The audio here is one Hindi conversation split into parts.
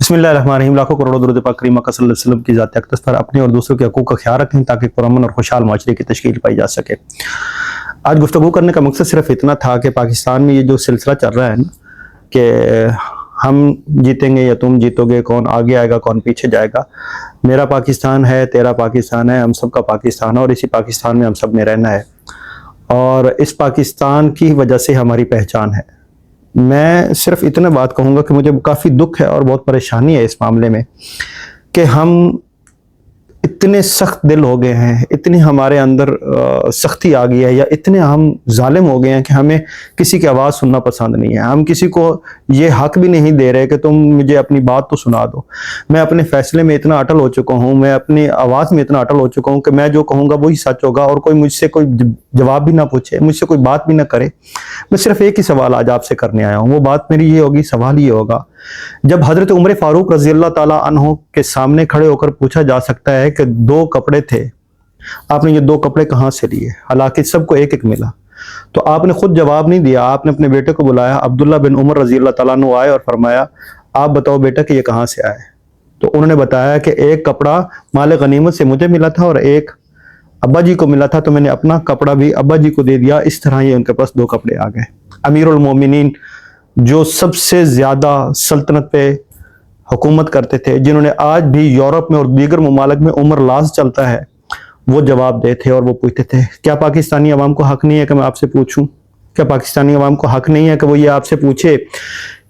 बिस्मिल्लाहिर्रहमानिर्रहीम। लाखों करोड़ों दुरूद पाक करीम आका सल्लल्लाहु अलैहि वसल्लम की ज़ात अक़दस पर अपने और दूसरों के हकूक़ का ख्याल रखें ताकि पुरअमन और खुशहाल माशरे की तश्कील पाई जा सके। आज गुफ्तगू करने का मकसद सिर्फ इतना था कि पाकिस्तान में ये जो सिलसिला चल रहा है ना कि हम जीतेंगे या तुम जीतोगे, कौन आगे आएगा कौन पीछे जाएगा। मेरा पाकिस्तान है, तेरा पाकिस्तान है, हम सब का पाकिस्तान है और इसी पाकिस्तान में हम सब ने रहना है और इस पाकिस्तान की वजह से हमारी पहचान है। मैं सिर्फ इतना बात कहूँगा कि मुझे काफ़ी दुख है और बहुत परेशानी है इस मामले में कि हम इतने सख्त दिल हो गए हैं, इतनी हमारे अंदर सख्ती आ गई है या इतने हम जालिम हो गए हैं कि हमें किसी की आवाज़ सुनना पसंद नहीं है। हम किसी को ये हक भी नहीं दे रहे कि तुम मुझे अपनी बात तो सुना दो। मैं अपने फैसले में इतना अटल हो चुका हूँ, मैं अपनी आवाज़ में इतना अटल हो चुका हूँ कि मैं जो कहूँगा वही सच होगा और कोई मुझसे कोई जवाब भी ना पूछे, मुझसे कोई बात भी ना करे। मैं सिर्फ एक ही सवाल आज आपसे करने आया हूँ। वो बात मेरी ये होगी, सवाल ये होगा, जब हजरत उमर फारूक रजी अल्लाह ताला अन्हो के सामने खड़े होकर पूछा जा सकता है कि दो कपड़े थे, आपने ये दो कपड़े कहाँ से लिए, हालांकि सबको एक एक मिला, तो आपने खुद जवाब नहीं दिया। आपने अपने बेटे को बुलाया, अब्दुल्ला बिन उमर रजी अल्लाह ताला अन्हु आए और फरमाया, आप बताओ बेटा कि ये कहाँ से आए। तो उन्होंने बताया कि एक कपड़ा माल गनीमत से मुझे मिला था और एक अब्बा जी को मिला था, तो मैंने अपना कपड़ा भी अब्बा जी को दे दिया। इस तरह ये उनके पास दो कपड़े आ गए। अमीरुल मोमिनीन जो सबसे ज़्यादा सल्तनत पे हुकूमत करते थे, जिन्होंने आज भी यूरोप में और दीगर ममालिक में उम्र लाज चलता है, वो जवाब दे थे और वो पूछते थे, क्या पाकिस्तानी अवाम को हक नहीं है कि मैं आपसे पूछूं? क्या पाकिस्तानी अवाम को हक नहीं है कि वो ये आपसे पूछे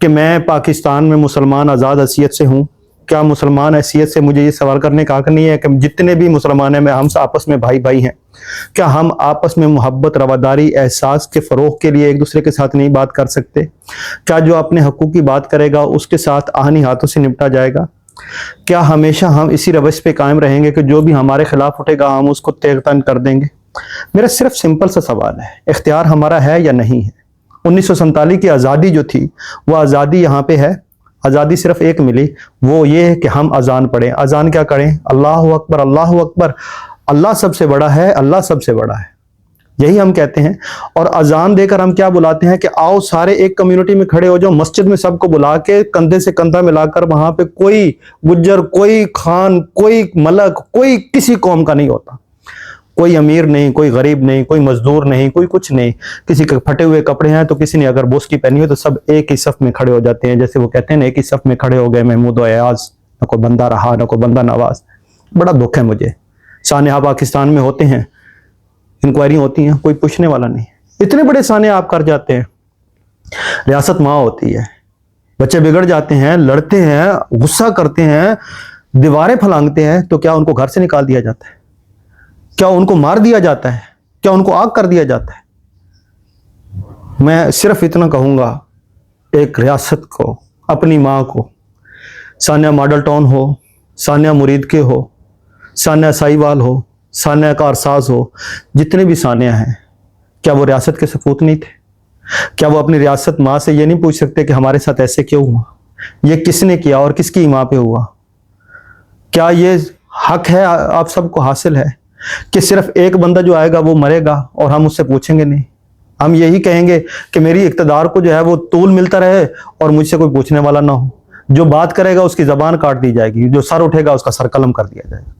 कि मैं पाकिस्तान में मुसलमान आज़ाद हैसियत से हूँ? क्या मुसलमान हैसियत से मुझे ये सवाल करने का हक नहीं है कि जितने भी मुसलमान हैं, मैं हम आपस में भाई भाई हैं? क्या हम आपस में मोहब्बत, रवादारी, एहसास के फ़रोग़ के लिए एक दूसरे के साथ नहीं बात कर सकते? क्या जो अपने हकूक़ की बात करेगा उसके साथ आहनी हाथों से निपटा जाएगा? क्या हमेशा हम इसी रवैश पे कायम रहेंगे कि जो भी हमारे खिलाफ उठेगा हम उसको तेगतन कर देंगे? मेरा सिर्फ सिंपल सा सवाल है, इख्तियार हमारा है या नहीं है? 1947 की आज़ादी जो थी वो आज़ादी यहाँ पे है। आज़ादी सिर्फ एक मिली, वो ये है कि हम अजान पढ़ें। अजान क्या करें? अल्लाहु अकबर, अल्लाहु अकबर, अल्लाह सबसे बड़ा है, अल्लाह सबसे बड़ा है, यही हम कहते हैं। और अजान देकर हम क्या बुलाते हैं कि आओ सारे एक कम्युनिटी में खड़े हो जाओ, मस्जिद में सबको बुला के कंधे से कंधा मिलाकर, वहां पे कोई गुज्जर, कोई खान, कोई मलक, कोई किसी कौम का नहीं होता, कोई अमीर नहीं, कोई गरीब नहीं, कोई मजदूर नहीं, कोई कुछ नहीं। किसी के फटे हुए कपड़े हैं तो किसी ने अगर बोस्की पहनी हो तो सब एक ही सफ में खड़े हो जाते हैं। जैसे वो कहते हैं ना, एक ही सफ में खड़े हो गए महमूद और अयाज, न कोई बंदा रहा न कोई बंदा नवाज। बड़ा दुख है मुझे। सानिया पाकिस्तान में होते हैं, इंक्वायरी होती हैं, कोई पूछने वाला नहीं। इतने बड़े साने आप कर जाते हैं। रियासत माँ होती है, बच्चे बिगड़ जाते हैं, लड़ते हैं, गुस्सा करते हैं, दीवारें फलांगते हैं, तो क्या उनको घर से निकाल दिया जाता है? क्या उनको मार दिया जाता है? क्या उनको आग कर दिया जाता है? मैं सिर्फ इतना कहूँगा, एक रियासत को, अपनी माँ को, सानिया मॉडल टाउन हो, सानिया मुरीद के हो, सानिया साहिवाल हो, सानिया कारसाज हो, जितने भी सानिया हैं, क्या वो रियासत के सपूत नहीं थे? क्या वो अपनी रियासत माँ से ये नहीं पूछ सकते कि हमारे साथ ऐसे क्यों हुआ, ये किसने किया और किसकी माँ पे हुआ? क्या ये हक है आप सबको हासिल है कि सिर्फ एक बंदा जो आएगा वो मरेगा और हम उससे पूछेंगे नहीं? हम यही कहेंगे कि मेरी इक़्तिदार को जो है वो तूल मिलता रहे और मुझसे कोई पूछने वाला ना हो। जो बात करेगा उसकी ज़बान काट दी जाएगी, जो सर उठेगा उसका सर कलम कर दिया जाएगा।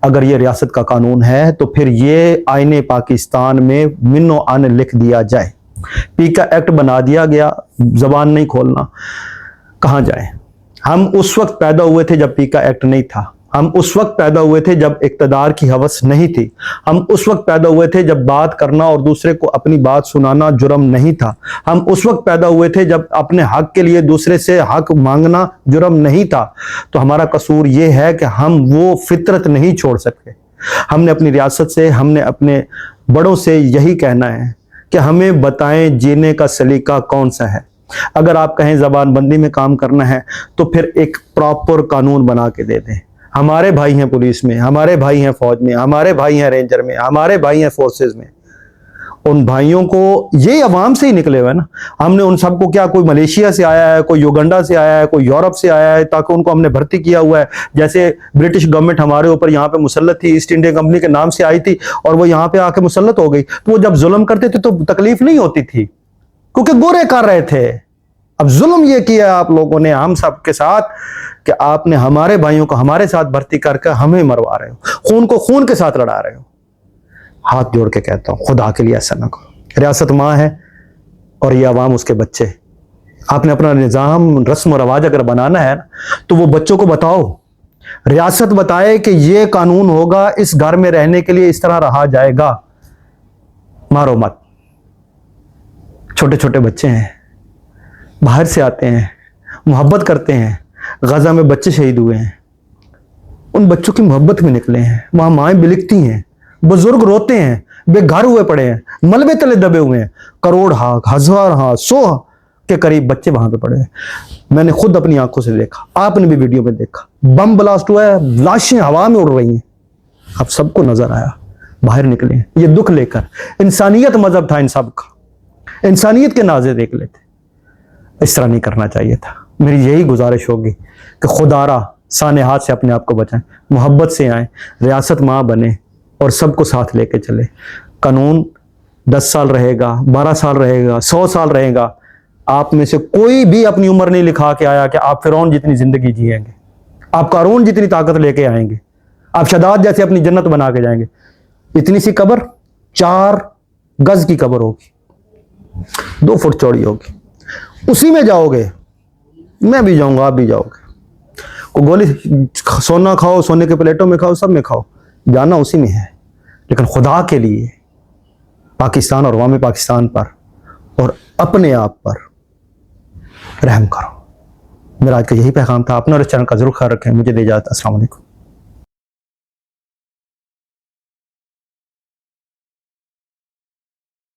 अगर ये रियासत का कानून है तो फिर ये आईने पाकिस्तान में मिनो अन लिख दिया जाए। पीका एक्ट बना दिया गया, ज़बान नहीं खोलना, कहाँ जाए? हम उस वक्त पैदा हुए थे जब पीका एक्ट नहीं था। हम उस वक्त पैदा हुए थे जब इक़्तिदार की हवस नहीं थी। हम उस वक्त पैदा हुए थे जब बात करना और दूसरे को अपनी बात सुनाना जुर्म नहीं था। हम उस वक्त पैदा हुए थे जब अपने हक के लिए दूसरे से हक मांगना जुर्म नहीं था। तो हमारा कसूर ये है कि हम वो फितरत नहीं छोड़ सकते। हमने अपनी रियासत से, हमने अपने बड़ों से यही कहना है कि हमें बताएं जीने का सलीका कौन सा है। अगर आप कहें ज़बानबंदी में काम करना है तो फिर एक प्रॉपर कानून बना के दे दें। हमारे भाई हैं पुलिस में, हमारे भाई हैं फौज में, हमारे भाई हैं रेंजर में, हमारे भाई हैं फोर्सेस में। उन भाइयों को, ये अवाम से ही निकले हुए ना। हमने उन सबको, क्या कोई मलेशिया से आया है, कोई युगांडा से आया है, कोई यूरोप से आया है ताकि उनको हमने भर्ती किया हुआ है? जैसे ब्रिटिश गवर्नमेंट हमारे ऊपर यहाँ पे मुसल्लत थी, ईस्ट इंडिया कंपनी के नाम से आई थी और वो यहाँ पे आके मुसल्लत हो गई। तो वो जब जुल्म करते थे तो तकलीफ नहीं होती थी क्योंकि गोरे कर रहे थे। अब जुल्म ये किया आप लोगों ने हम सब के साथ कि आपने हमारे भाइयों को हमारे साथ भर्ती करके हमें मरवा रहे हो, खून को खून के साथ लड़ा रहे हो। हाथ जोड़ के कहता हूं, खुदा के लिए ऐसा ना करो। रियासत माँ है और ये अवाम उसके बच्चे। आपने अपना निज़ाम रस्म और रवाज अगर बनाना है ना, तो वो बच्चों को बताओ, रियासत बताए कि ये कानून होगा, इस घर में रहने के लिए इस तरह रहा जाएगा, मारो मत। छोटे छोटे बच्चे हैं, बाहर से आते हैं, मोहब्बत करते हैं। गजा में बच्चे शहीद हुए हैं, उन बच्चों की मोहब्बत में निकले हैं। वहां माएँ बिलखती हैं, बुजुर्ग रोते हैं, बेघर हुए पड़े हैं, मलबे तले दबे हुए हैं। करोड़ हाँ, हजार हाँ, 100 के करीब बच्चे वहां पे पड़े हैं। मैंने खुद अपनी आंखों से देखा, आपने भी वीडियो में देखा। बम ब्लास्ट हुआ है, लाशें हवा में उड़ रही हैं, अब सबको नजर आया, बाहर निकले ये दुख लेकर। इंसानियत मजहब था इन सब का, इंसानियत के नाज़े देख लेते। इस तरह नहीं करना चाहिए था। मेरी यही गुजारिश होगी कि खुदारा साने हाथ से अपने आप को बचाएं, मोहब्बत से आए, रियासत माँ बने और सबको साथ लेके चले। कानून 10 साल रहेगा, 12 साल रहेगा, 100 साल रहेगा। आप में से कोई भी अपनी उम्र नहीं लिखा के आया कि आप फिरौन जितनी जिंदगी जिएंगे, आप कारून जितनी ताकत लेके आएंगे, आप शदाद जैसे अपनी जन्नत बना के जाएंगे। इतनी सी कब्र 4 गज की कब्र होगी, 2 फुट चौड़ी होगी, उसी में जाओगे, मैं भी जाऊंगा, आप भी जाओगे। को गोली सोना खाओ, सोने के प्लेटों में खाओ, सब में खाओ, जाना उसी में है। लेकिन खुदा के लिए पाकिस्तान और अवाम पाकिस्तान पर और अपने आप पर रहम करो। मेरा आज का यही पैगाम था। अपना और इस चैनल का जरूर ख्याल रखें। मुझे दे इजाज़त। अस्सलाम वालेकुम।